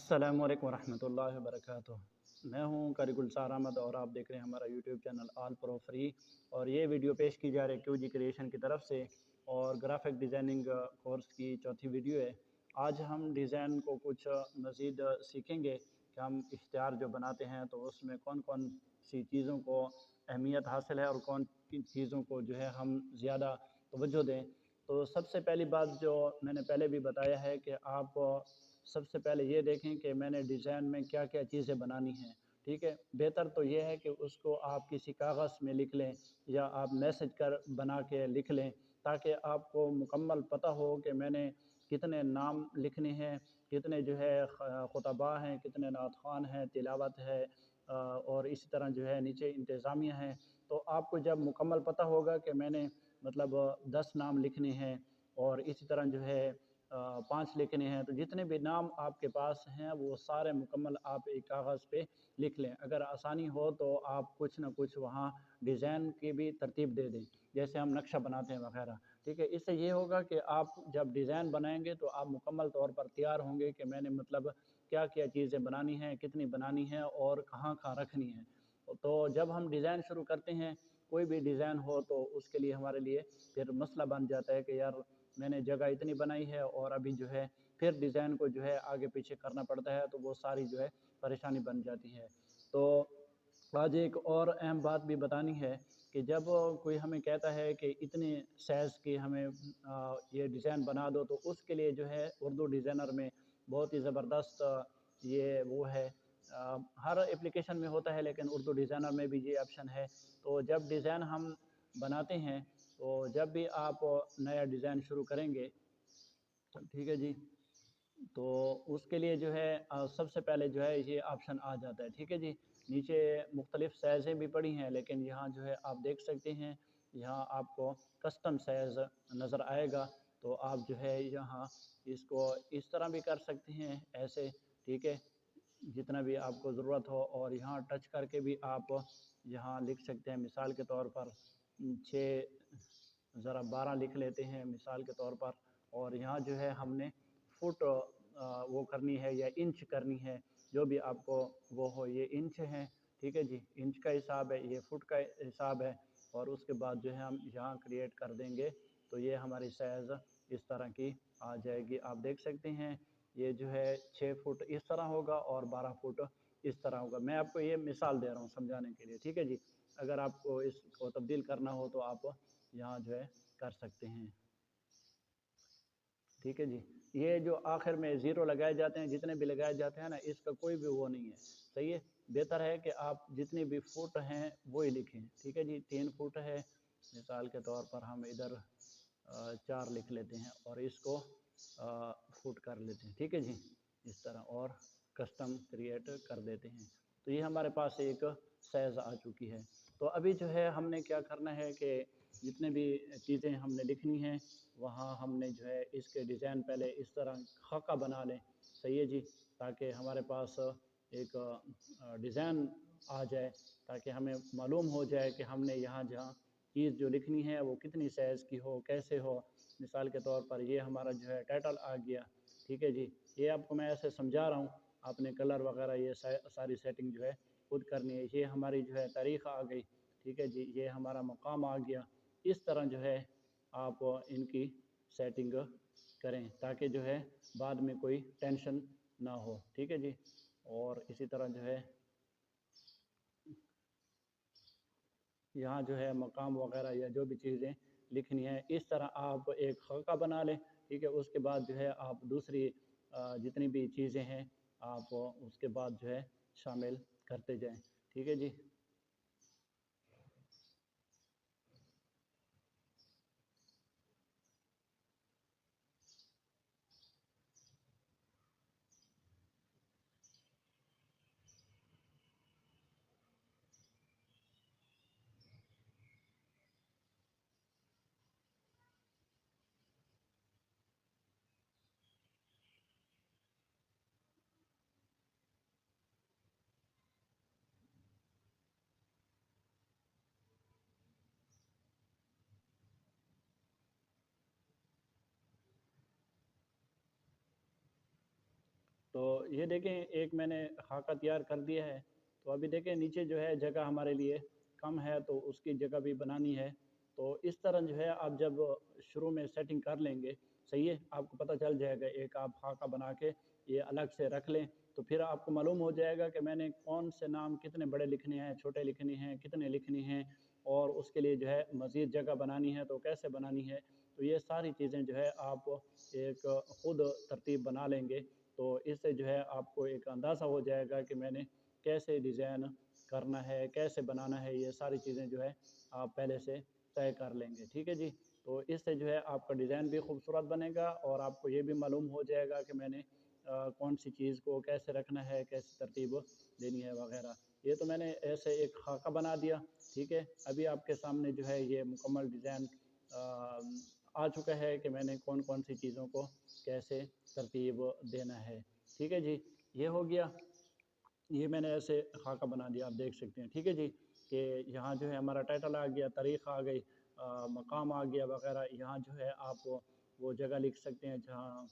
अस्सलामु अलैकुम वरहमतुल्लाहि वबरकातुह। मैं हूं कारी गुलजार अहमद और आप देख रहे हैं हमारा YouTube channel all pro free. और ये वीडियो पेश की जा रही है QG क्रिएशन की तरफ से और ग्राफिक डिज़ाइनिंग कोर्स की चौथी वीडियो है। आज हम डिज़ाइन को कुछ मज़ीद सीखेंगे कि हम इश्तिहार जो बनाते हैं तो उसमें कौन कौन सी चीज़ों को अहमियत हासिल है और कौन किन चीज़ों को जो है हम ज़्यादा तवज्जो दें। तो सबसे पहली बात जो मैंने पहले भी बताया है कि आप सबसे पहले ये देखें कि मैंने डिज़ाइन में क्या क्या चीज़ें बनानी हैं। ठीक है, बेहतर तो ये है कि उसको आप किसी कागज़ में लिख लें या आप मैसेज कर बना के लिख लें, ताकि आपको मुकम्मल पता हो कि मैंने कितने नाम लिखने हैं, कितने जो है खुतबा हैं, कितने नात ख़्वान हैं, तिलावत है और इसी तरह जो है नीचे इंतज़ामिया हैं। तो आपको जब मुकम्मल पता होगा कि मैंने मतलब 10 नाम लिखने हैं और इसी तरह जो है 5 लिखने हैं, तो जितने भी नाम आपके पास हैं वो सारे मुकम्मल आप एक कागज़ पे लिख लें। अगर आसानी हो तो आप कुछ ना कुछ वहाँ डिज़ाइन की भी तरतीब दे दें, जैसे हम नक्शा बनाते हैं वगैरह। ठीक है, इससे ये होगा कि आप जब डिज़ाइन बनाएंगे तो आप मुकम्मल तौर पर तैयार होंगे कि मैंने मतलब क्या क्या चीज़ें बनानी हैं, कितनी बनानी है और कहाँ कहाँ रखनी है। तो जब हम डिज़ाइन शुरू करते हैं, कोई भी डिज़ाइन हो, तो उसके लिए हमारे लिए फिर मसला बन जाता है कि यार मैंने जगह इतनी बनाई है और अभी जो है फिर डिज़ाइन को जो है आगे पीछे करना पड़ता है, तो वो सारी जो है परेशानी बन जाती है। तो आज एक और अहम बात भी बतानी है कि जब कोई हमें कहता है कि इतने साइज़ की हमें ये डिज़ाइन बना दो, तो उसके लिए जो है उर्दू डिज़ाइनर में बहुत ही ज़बरदस्त ये वो है, हर एप्लीकेशन में होता है लेकिन उर्दू डिज़ाइनर में भी ये ऑप्शन है। तो जब डिज़ाइन हम बनाते हैं, तो जब भी आप नया डिज़ाइन शुरू करेंगे, ठीक है जी, तो उसके लिए जो है सबसे पहले जो है ये ऑप्शन आ जाता है। ठीक है जी, नीचे मुख्तलिफ़ साइज़ें भी पड़ी हैं, लेकिन यहाँ जो है आप देख सकते हैं, यहाँ आपको कस्टम साइज़ नज़र आएगा। तो आप जो है यहाँ इसको इस तरह भी कर सकते हैं, ऐसे। ठीक है, जितना भी आपको ज़रूरत हो, और यहाँ टच करके भी आप यहाँ लिख सकते हैं। मिसाल के तौर पर 6 ज़रा 12 लिख लेते हैं मिसाल के तौर पर। और यहाँ जो है हमने फुट वो करनी है या इंच करनी है, जो भी आपको वो हो। ये इंच है, ठीक है जी, इंच का हिसाब है, ये फुट का हिसाब है। और उसके बाद जो है हम यहाँ क्रिएट कर देंगे, तो ये हमारी साइज़ इस तरह की आ जाएगी। आप देख सकते हैं ये जो है 6 फुट इस तरह होगा और 12 फुट इस तरह होगा। मैं आपको ये मिसाल दे रहा हूँ समझाने के लिए। ठीक है जी, अगर आपको इसको तब्दील करना हो तो आप यहाँ जो है कर सकते हैं। ठीक है जी, ये जो आखिर में ज़ीरो लगाए जाते हैं, जितने भी लगाए जाते हैं ना, इसका कोई भी वो नहीं है। सही है, बेहतर है कि आप जितने भी फुट हैं वही लिखें। ठीक है जी, 3 फुट है मिसाल के तौर पर, हम इधर 4 लिख लेते हैं और इसको फुट कर लेते हैं। ठीक है जी, इस तरह, और कस्टम क्रिएट कर देते हैं। तो ये हमारे पास एक साइज़ आ चुकी है। तो अभी जो है हमने क्या करना है कि जितने भी चीज़ें हमने लिखनी हैं, वहाँ हमने जो है इसके डिज़ाइन पहले इस तरह खाका बना लें। सही है जी, ताकि हमारे पास एक डिज़ाइन आ जाए, ताकि हमें मालूम हो जाए कि हमने यहाँ जहाँ चीज़ जो लिखनी है वो कितनी साइज़ की हो, कैसे हो। मिसाल के तौर पर ये हमारा जो है टाइटल आ गया। ठीक है जी, ये आपको मैं ऐसे समझा रहा हूँ, आपने कलर वगैरह ये सारी सेटिंग जो है खुद करनी है। ये हमारी जो है तारीख़ आ गई। ठीक है जी, ये हमारा मकाम आ गया। इस तरह जो है आप इनकी सेटिंग करें, ताकि जो है बाद में कोई टेंशन ना हो। ठीक है जी, और इसी तरह जो है यहाँ जो है मकाम वगैरह या जो भी चीज़ें लिखनी है, इस तरह आप एक खाका बना लें। ठीक है, उसके बाद जो है आप दूसरी जितनी भी चीज़ें हैं आप उसके बाद जो है शामिल करते जाएं। ठीक है जी। तो ये देखें एक मैंने खाका तैयार कर दिया है। तो अभी देखें नीचे जो है जगह हमारे लिए कम है, तो उसकी जगह भी बनानी है। तो इस तरह जो है आप जब शुरू में सेटिंग कर लेंगे, सही है, आपको पता चल जाएगा। एक आप खाका बना के ये अलग से रख लें, तो फिर आपको मालूम हो जाएगा कि मैंने कौन से नाम कितने बड़े लिखने हैं, छोटे लिखने हैं, कितने लिखने हैं, और उसके लिए जो है मज़ीद जगह बनानी है तो कैसे बनानी है। तो ये सारी चीज़ें जो है आप एक ख़ुद तरतीब बना लेंगे, तो इससे जो है आपको एक अंदाज़ा हो जाएगा कि मैंने कैसे डिज़ाइन करना है, कैसे बनाना है। ये सारी चीज़ें जो है आप पहले से तय कर लेंगे, ठीक है जी। तो इससे जो है आपका डिज़ाइन भी खूबसूरत बनेगा और आपको ये भी मालूम हो जाएगा कि मैंने कौन सी चीज़ को कैसे रखना है, कैसे तरतीब देनी है वगैरह। ये तो मैंने ऐसे एक खाका बना दिया, ठीक है। अभी आपके सामने जो है ये मुकम्मल डिज़ाइन आ चुका है कि मैंने कौन कौन सी चीज़ों को कैसे तरतीब देना है, ठीक है जी। ये हो गया, ये मैंने ऐसे खाका बना दिया, आप देख सकते हैं, ठीक है जी। कि यहाँ जो है हमारा टाइटल आ गया, तारीख़ आ गई, मकाम आ गया वगैरह। यहाँ जो है आप वो जगह लिख सकते हैं जहाँ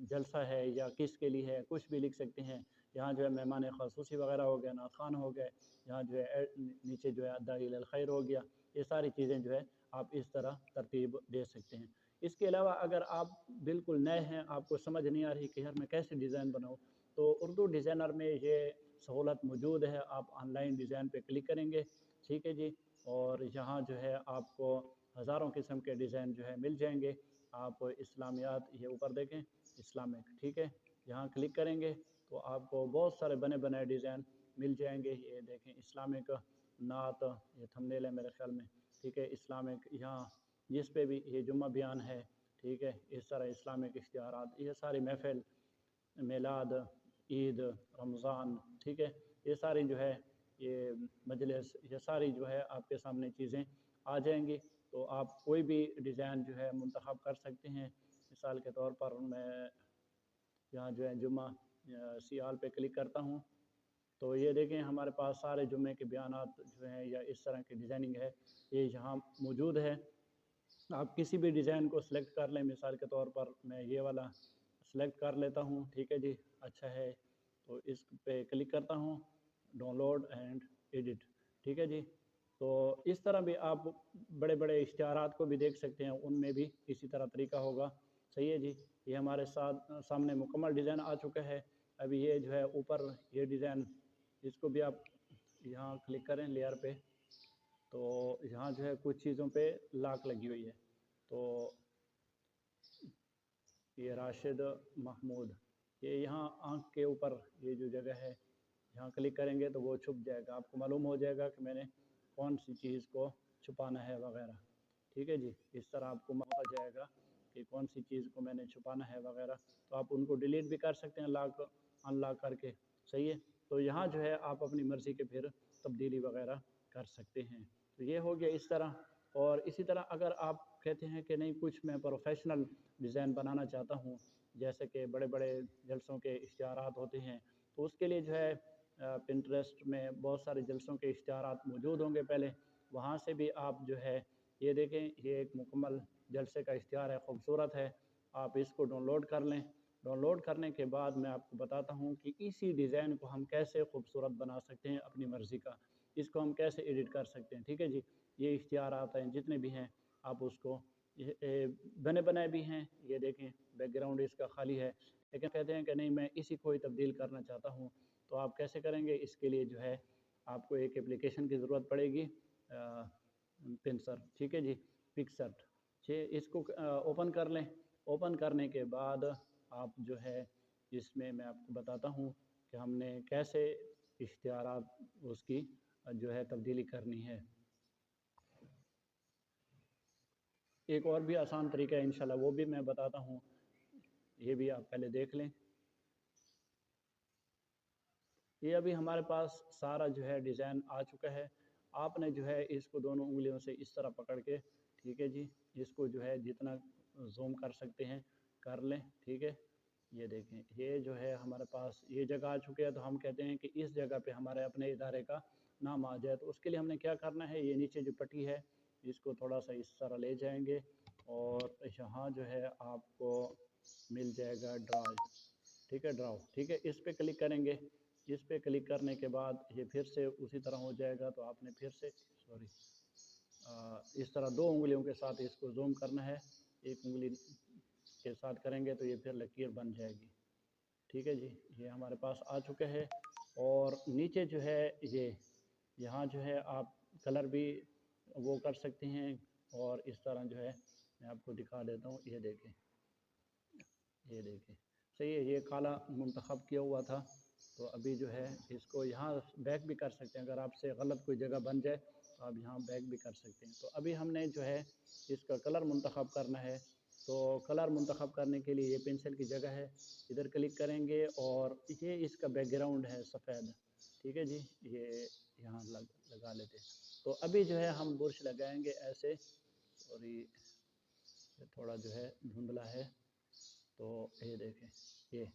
जलसा है या किसके लिए है, कुछ भी लिख सकते हैं। यहाँ जो है मेहमान ख़ुसूसी वगैरह हो गए, नात ख़ान हो गए। यहाँ जो है नीचे जो है अद्दाई इलल खैर हो गया। ये सारी चीज़ें जो है आप इस तरह तरतीब दे सकते हैं। इसके अलावा अगर आप बिल्कुल नए हैं, आपको समझ नहीं आ रही कि यार मैं कैसे डिज़ाइन बनाऊँ, तो उर्दू डिज़ाइनर में ये सहूलत मौजूद है। आप ऑनलाइन डिज़ाइन पे क्लिक करेंगे, ठीक है जी, और यहाँ जो है आपको हज़ारों किस्म के डिज़ाइन जो है मिल जाएंगे। आप इस्लामियात ये ऊपर देखें, इस्लामिक, ठीक है, यहाँ क्लिक करेंगे तो आपको बहुत सारे बने बनाए डिज़ाइन मिल जाएंगे। ये देखें इस्लामिक नात, ये थंबनेल है मेरे ख्याल में, ठीक है। इस्लामिक यहाँ जिस पे भी ये जुम्मा बयान है, ठीक है, इस तरह इस्लामिक इश्तिहारात, ये सारी महफ़िल, मिलाद, ईद, रमज़ान, ठीक है, ये सारी जो है ये मजलिस, ये सारी जो है आपके सामने चीज़ें आ जाएंगी। तो आप कोई भी डिज़ाइन जो है मुंतखब कर सकते हैं। मिसाल के तौर पर मैं यहाँ जो है जुम्मा सियाल पे क्लिक करता हूँ, तो ये देखें हमारे पास सारे जुम्मे के बयानात जो हैं या इस तरह की डिज़ाइनिंग है, ये यहाँ मौजूद है। आप किसी भी डिज़ाइन को सिलेक्ट कर लें। मिसाल के तौर पर मैं ये वाला सेलेक्ट कर लेता हूँ, ठीक है जी, अच्छा है। तो इस पे क्लिक करता हूँ, डाउनलोड एंड एडिट, ठीक है जी। तो इस तरह भी आप बड़े बड़े इश्तिहारात को भी देख सकते हैं, उनमें भी इसी तरह तरीका होगा, सही है जी। ये हमारे साथ सामने मुकम्मल डिज़ाइन आ चुका है। अभी ये जो है ऊपर ये डिज़ाइन, इसको भी आप यहाँ क्लिक करें लेयर पे, तो यहाँ जो है कुछ चीज़ों पे लाक लगी हुई है। तो ये राशिद महमूद, ये यहाँ आँख के ऊपर ये जो जगह है, यहाँ क्लिक करेंगे तो वो छुप जाएगा। आपको मालूम हो जाएगा कि मैंने कौन सी चीज़ को छुपाना है वगैरह, ठीक है जी। इस तरह आपको मालूम हो जाएगा कि कौन सी चीज़ को मैंने छुपाना है वगैरह। तो आप उनको डिलीट भी कर सकते हैं लॉक अनलॉक करके, सही है। तो यहाँ जो है आप अपनी मर्ज़ी के फिर तब्दीली वगैरह कर सकते हैं। तो ये हो गया इस तरह। और इसी तरह अगर आप कहते हैं कि नहीं कुछ मैं प्रोफेशनल डिज़ाइन बनाना चाहता हूँ, जैसे कि बड़े बड़े जलसों के इश्तिहारात होते हैं, तो उसके लिए जो है पिंटरेस्ट में बहुत सारे जलसों के इश्तिहारात मौजूद होंगे पहले, वहाँ से भी आप जो है ये देखें, ये एक मुकम्मल जलसे का इश्तिहार है, खूबसूरत है। आप इसको डाउनलोड कर लें। डाउनलोड करने के बाद मैं आपको बताता हूँ कि इसी डिज़ाइन को हम कैसे खूबसूरत बना सकते हैं अपनी मर्ज़ी का, इसको हम कैसे एडिट कर सकते हैं, ठीक है जी। ये इश्तिहारात हैं जितने भी हैं, आप उसको बने बनाए भी हैं, ये देखें बैकग्राउंड इसका खाली है, लेकिन कहते हैं कि नहीं मैं इसी को ही तब्दील करना चाहता हूँ। तो आप कैसे करेंगे, इसके लिए जो है आपको एक एप्लीकेशन की ज़रूरत पड़ेगी, पिक्सर्ट, ठीक है जी, पिक्सर्ट। इसको ओपन कर लें। ओपन करने के बाद आप जो है इसमें मैं आपको बताता हूँ कि हमने कैसे इश्तिहारात उसकी जो है तब्दीली करनी है। एक और भी आसान तरीका है इंशाल्लाह, वो भी मैं बताता हूँ, ये भी आप पहले देख लें। ये अभी हमारे पास सारा जो है डिज़ाइन आ चुका है। आपने जो है इसको दोनों उंगलियों से इस तरह पकड़ के, ठीक है जी, इसको जो है जितना जूम कर सकते हैं कर लें, ठीक है। ये देखें ये जो है हमारे पास ये जगह आ चुकी है। तो हम कहते हैं कि इस जगह पे हमारे अपने इदारे का नाम आ जाए, तो उसके लिए हमने क्या करना है, ये नीचे जो पट्टी है इसको थोड़ा सा इस तरह ले जाएंगे और यहाँ जो है आपको मिल जाएगा ड्राइव, ठीक है, ड्राउ, ठीक है। इस पे क्लिक करेंगे, इस पे क्लिक करने के बाद ये फिर से उसी तरह हो जाएगा। तो आपने फिर से इस तरह 2 उंगलियों के साथ इसको जूम करना है। एक उंगली के साथ करेंगे तो ये फिर लकीर बन जाएगी। ठीक है जी, ये हमारे पास आ चुके हैं। और नीचे जो है ये यहाँ जो है आप कलर भी वो कर सकते हैं। और इस तरह जो है मैं आपको दिखा देता हूँ, ये देखें, ये देखें, सही है। ये काला मुंतखब किया हुआ था, तो अभी जो है इसको यहाँ बैक भी कर सकते हैं। अगर आपसे गलत कोई जगह बन जाए तो आप यहाँ बैक भी कर सकते हैं। तो अभी हमने जो है इसका कलर मुंतखब करना है। तो कलर मुंतखब करने के लिए ये पेंसिल की जगह है, इधर क्लिक करेंगे और ये इसका बैकग्राउंड है सफ़ेद। ठीक है जी, ये यहाँ लगा लेते हैं। तो अभी जो है हम बुरश लगाएंगे ऐसे, और ये थोड़ा जो है धुंधला है। तो ये देखें, ये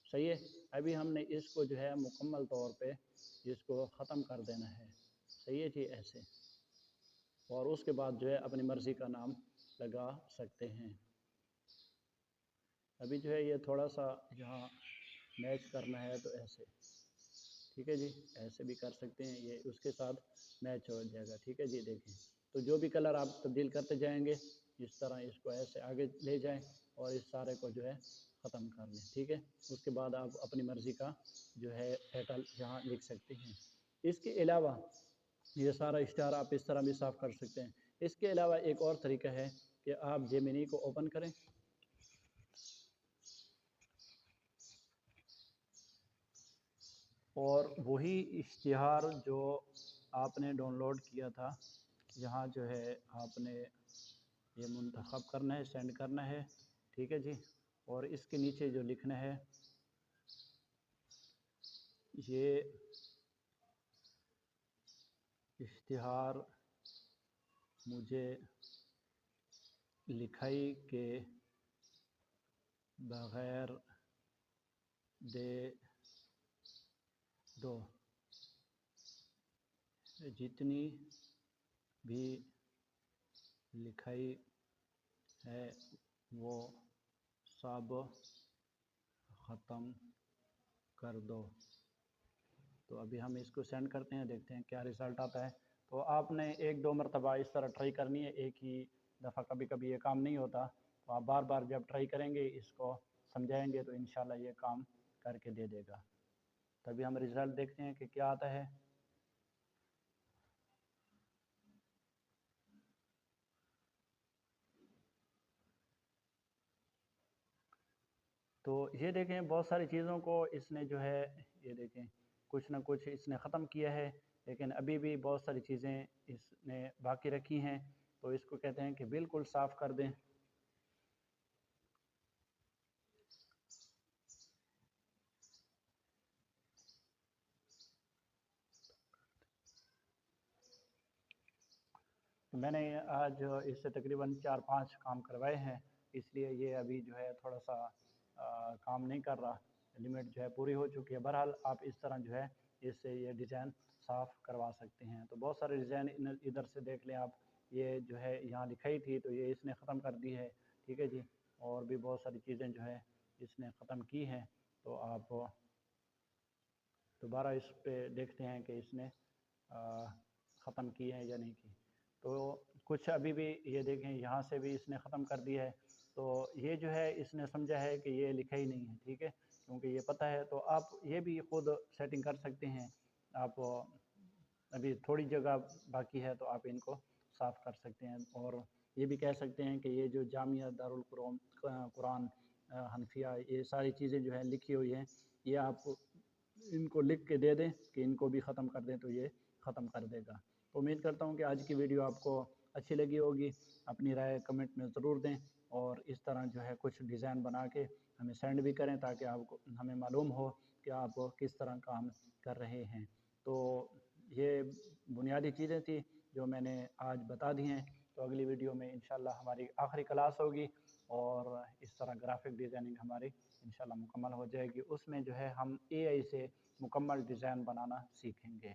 सही है। अभी हमने इसको जो है मुकम्मल तौर पे इसको ख़त्म कर देना है। सही है जी, ऐसे। और उसके बाद जो है अपनी मर्ज़ी का नाम लगा सकते हैं। अभी जो है ये थोड़ा सा यहाँ मैच करना है तो ऐसे, ठीक है जी, ऐसे भी कर सकते हैं, ये उसके साथ मैच हो जाएगा। ठीक है जी, देखें। तो जो भी कलर आप तब्दील करते जाएंगे, इस तरह इसको ऐसे आगे ले जाएं और इस सारे को जो है ख़त्म कर लें। ठीक है, उसके बाद आप अपनी मर्ज़ी का जो है टाइटल यहाँ लिख सकते हैं। इसके अलावा ये सारा स्टार आप इस तरह भी साफ़ कर सकते हैं। इसके अलावा एक और तरीका है कि आप जेमिनी को ओपन करें, और वही इश्तिहार जो आपने डाउनलोड किया था यहाँ जो है आपने ये मुंतखब करना है, सेंड करना है। ठीक है जी, और इसके नीचे जो लिखना है, ये इश्तिहार मुझे लिखाई के बग़ैर दे दो, जितनी भी लिखाई है वो सब ख़त्म कर दो। तो अभी हम इसको सेंड करते हैं, देखते हैं क्या रिज़ल्ट आता है। तो आपने 1-2 मरतबा इस तरह ट्राई करनी है, एक ही दफ़ा कभी कभी ये काम नहीं होता। तो आप बार बार जब ट्राई करेंगे, इसको समझाएंगे, तो इंशाल्लाह ये काम करके दे देगा। तभी हम रिज़ल्ट देखते हैं कि क्या आता है। तो ये देखें, बहुत सारी चीज़ों को इसने जो है, ये देखें, कुछ ना कुछ इसने ख़त्म किया है, लेकिन अभी भी बहुत सारी चीज़ें इसने बाकी रखी हैं। तो इसको कहते हैं कि बिल्कुल साफ़ कर दें। तो मैंने आज इससे तकरीबन 4-5 काम करवाए हैं, इसलिए ये अभी जो है थोड़ा सा काम नहीं कर रहा, लिमिट जो है पूरी हो चुकी है। बहरहाल आप इस तरह जो है इससे ये डिज़ाइन साफ़ करवा सकते हैं। तो बहुत सारे डिज़ाइन इधर से देख लें आप, ये जो है यहाँ लिखाई थी तो ये इसने ख़त्म कर दी है। ठीक है जी, और भी बहुत सारी चीज़ें जो है इसने ख़त्म की हैं। तो आप दोबारा इस पे देखते हैं कि इसने ख़त्म की है या नहीं की। तो कुछ अभी भी ये देखें, यहाँ से भी इसने ख़त्म कर दिया है। तो ये जो है इसने समझा है कि ये लिखा ही नहीं है। ठीक है, क्योंकि ये पता है। तो आप ये भी खुद सेटिंग कर सकते हैं। आप अभी थोड़ी जगह बाकी है तो आप इनको साफ़ कर सकते हैं। और ये भी कह सकते हैं कि ये जो जामिया दारुल कुरान हनफिया, ये सारी चीज़ें जो है लिखी हुई हैं, ये आप इनको लिख के दे दें कि इनको भी ख़त्म कर दें, तो ये ख़त्म कर देगा। तो उम्मीद करता हूँ कि आज की वीडियो आपको अच्छी लगी होगी। अपनी राय कमेंट में ज़रूर दें, और इस तरह जो है कुछ डिज़ाइन बना के हमें सेंड भी करें, ताकि आपको हमें मालूम हो कि आप किस तरह काम कर रहे हैं। तो ये बुनियादी चीज़ें थी जो मैंने आज बता दी हैं। तो अगली वीडियो में इंशाल्लाह हमारी आखिरी क्लास होगी, और इस तरह ग्राफिक डिज़ाइनिंग हमारी इंशाल्लाह मुकम्मल हो जाएगी। उसमें जो है हम AI से मुकम्मल डिज़ाइन बनाना सीखेंगे।